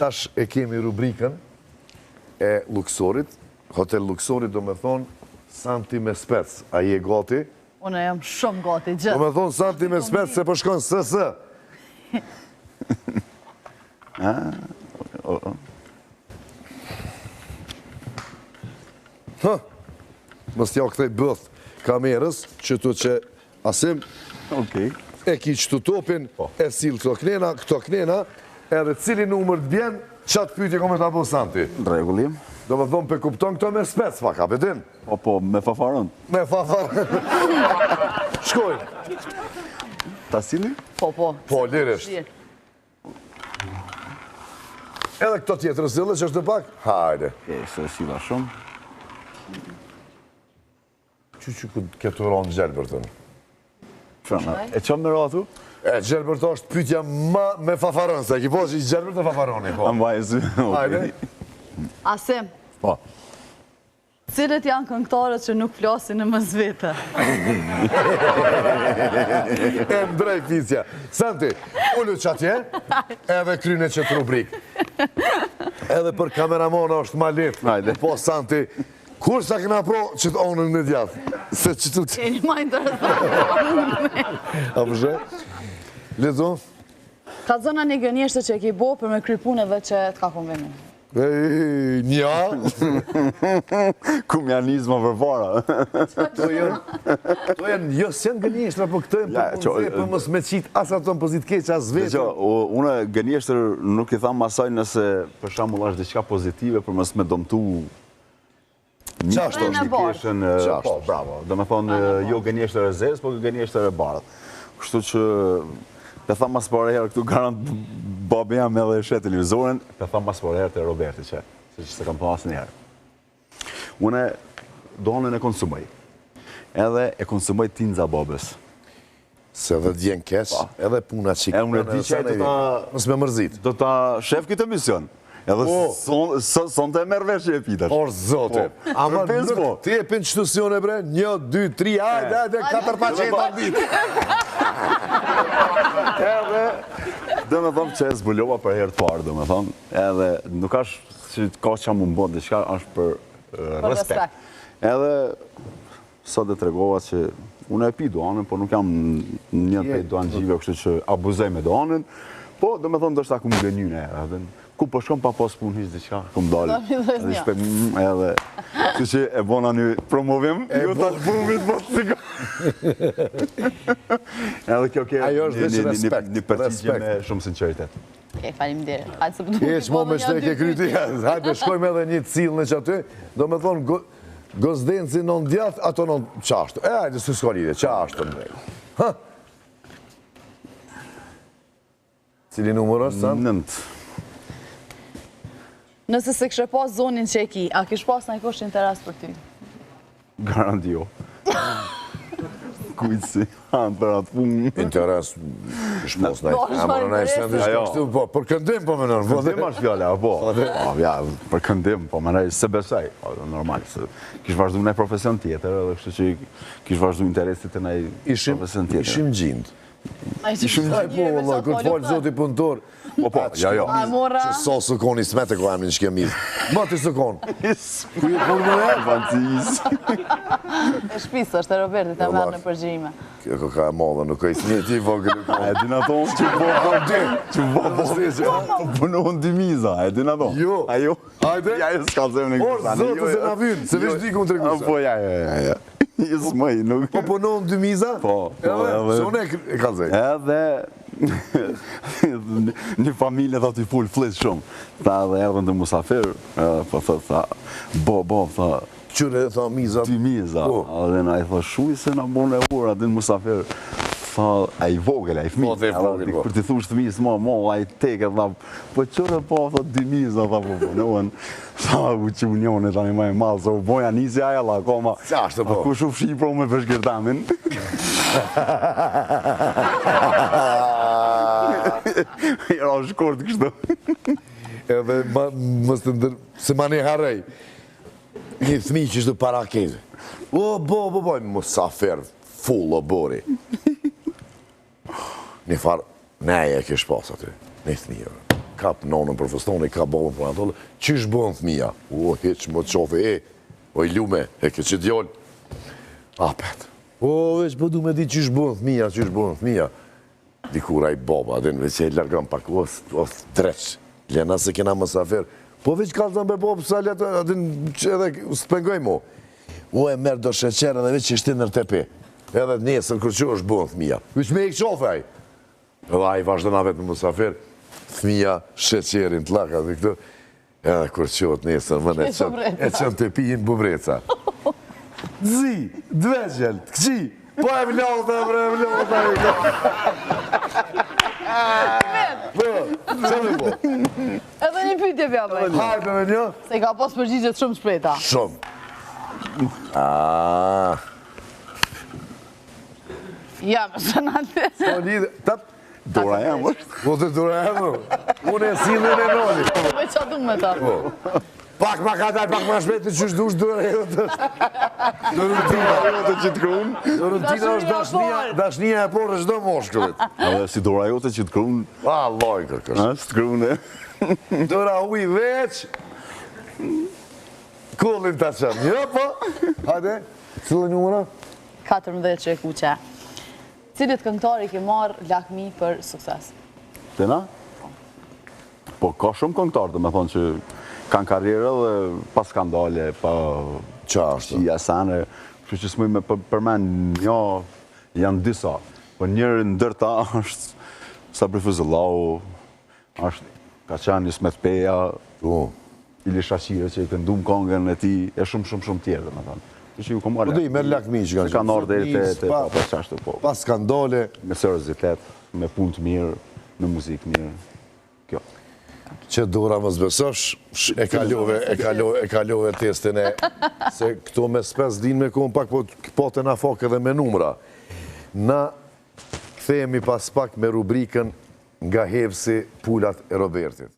Tash e kemi rubrikën e Luksorit. Hotel Luksori do me thonë Santi me spec. A je gati? Unë jam shumë gati, gjithë. Do me thonë Santi me spec se përshkon SS. Mës t'ja këthej bëth kamerës, qëtu që asim e ki qëtu topin, e silë këto knena, edhe cili numër t'bjen, qatë pyjtje kome t'a bo Santi. Regullim. Do me thonë pe kupton këto me spec, pa ka betin? Po, me fafaron. Me fafaron. Shkoj. Ta sili? Po. Po, lirisht. Edhe këto tjetër zile që është të pak? Hajde. Se sila shumë. Që këtu ronë Gjelbertën? E qëmë me ratu? Gjelbert është pytja ma me fafaron, se e ki po që i Gjelbert e fafaroni. Ambajzi. Hajde. Asim, Po. cilët janë këngëtarët që nuk flasin në mës vete? E mdrej fisja. Santi, ullu që atje, edhe kryne që të rubrik. Edhe për kameramona është ma let. Po, Santi, kur sa këna pro që të onën në djathë? Se që të... E një ma interesant. A përshë? Lezo? Ka zona një gënjeshtë që e ki bo për me kry puneve që t'ka konvenu. Nja? Kum janë nizma për para. To janë, jo, s'janë gënjeshtra, po këtë e për punëse, për mos me qitë asa të në pozit keq, as vetë. Une gënjeshtër nuk i thamë asaj nëse për shambull është diçka pozitive, për mos me domtu Qashtë është? keshën, po, bravo. Do me thonë, jo gënjeshtër e zezë, po gënjeshtër e bardhë. Kështu që, pe thamë mas për herë, këtu garant babi jam edhe e shetë televizorin, pe thamë mas për herë të Roberti që se kam pas një herë. Une donën e konsumoj, edhe e konsumoj tinza babës. Se dhe djenë kesh, edhe puna qikë. E unë e di që e Mësë me mërzit. do ta shef këtë emision. Edhe son të e merë vesh që e pitash. Por zote. Ama nuk ti e për institucione bre, 1, 2, 3, hajde, 4 paqeta në ditë. Edhe, dhe me thomë që e zbulova për herë të parë, dhe me thomë, edhe nuk ashtë që ka që më mbot, dhe qka është për respekt. Edhe, sot e tregova që unë e pi doanën, po nuk jam një të doanë gjive, kështu që abuzej me doanën, po dhe me thomë do shta ku më gënyune edhe, ku po shkom pa pas punë hiç diçka, ku më dalë. Edhe, që që e bona një promovim, ju ta shbumit po të sigo. Edhe kjo ke një përgjigje me shumë sinceritet. Faleminderit. Hajde se përdu. Eq mo me shtek e kryti, hajde shkojmë edhe një cilë në që aty, do me thonë gozdenci non djath, ato non qashtu. Hajde, së s'ka lidhe, qashtu në rejë. Cili numër është, Sant? 9. Nëse se kështë pas zonin që e ki, a kështë pas në i kështë interes për ty? Garant jo. Kujtë si, hanë për atë punë. Interes, shpos në i për këndim po menën. Këndim është fjale, po. Për këndim po menën, se besaj. Normal, kishë vazhdu në profesion tjetër, edhe kështë që kishë vazhdu interesit e në profesion tjetër. Ishim gjindë. Ishim gjindë, po, këtë falë zoti punëtor. Po, jo. Që so së koni smete ko amin që kemi. Ma të së konë. Kuj e kur më e? Vancis. E shpisë është e Roberti të mërë në përgjime. Kjo ka e modhe, nuk e isë një ti vogël. E di në tonë që po punohën dimiza, e di në tonë. Jo. Ajo. Hajde. Ja, e s'ka zemë në Por, zotë se na vynë, se vish di ku në tregusa. Po, ja. Jesë mëj, nuk... Po punohën dymiza? Po. Se unë e ka zej. Edhe... Një familje tha t'i full flisë shumë. Tha edhe erdhën të musafir, po tha, bo, tha... Qëre, tha, miza? Ty miza. Edhe na i tha, shuj se na bon e ura, din musafir. Tha, a i vogel, a i fmi. Për t'i thush të misë, a i teke, tha, po qëre po, tha, dy miza, tha, po, nëuen. Tha, u që unionit, tani ma e malë, se u boja nisi ajela, akoma. Qashtë, po. Ku shu Shqipro me përshkirtamin. Jera shkort kështu. Edhe mështë ndër... Se ma një harej. Një thmi që ishtë para keze. O, bo, musafer, full o bori. Një farë, neje kesh pas aty. Një thmi, kap nonën për festoni, ka babën për anatollë, qysh bënë fëmija? O, heq më të qofe, o i lume, ke që djollë. Apet. O, veç po du me di qysh bënë fëmija. Dikura i baba, dhe në veç e largan pak, o, treq, lena se kena mësafer. Po veç kalëzën be babë, sa letë, edhe së pengoj mo. O, e merë do sheqerë dhe veç që ishte nër tepe. Edhe nesër kërqo është bënë fëmija. Veç me i qofe aj. Edhe a i vazhdo na vetë në mësafer, fëmija sheqerin të laka dhe këtë, edhe kërqot nesër, më e qënë të pijin bubreca. Zi, dveqel, të këqi, po e vlota, bre, e vlota. Po, që me po? Edhe një pyetje pja bëjnë. Hajde me një? Se ka pas përgjigjet shumë shpejta. Shumë. Ja, më shënate. Po lidhe, tap, Dora jam është. po të dura e më, unë e si dhe në noni. Me qa du me ta. Pak ma ka taj, pak ma shpejt të qysh dush dura e të. Dorutina Jote që të krun. Dorutina është dashnia e porë çdo moshkëllit. Edhe si dora jote që të krun. Allah i kërkësh. Së të krun e. Dora uj veç. Kullin të qëmë. Jo, po. Hajde, cëllë numëra? 14 që e kuqe. Cilit këngëtari ke marrë lakmi për sukses? Tena? Po, ka shumë këngëtarë, dhe me thonë që kanë karrierë dhe pa skandale, pa Qashtë. qia sane. Kështu që s'muj me përmen një, janë disa. Po njërë ndërta është Sabri Fëzëllau, është Kaçani Smet Peja, Ili Shaqire që i këndum kongën e ti, e shumë tjerë, dhe me thonë. Që ju Po dhe i merë lakmi që kanë orë dhe të pa qashtë po. Pa skandale. Me seriozitet, me punë të mirë, me muzikë mirë. Kjo. Që Dora më zbesosh, e kalove testin e, se këto me spes din me kohën pak, po të na fak edhe me numra. Na kthehemi pas pak me rubrikën Nga Hevsi Pulat e Robertit.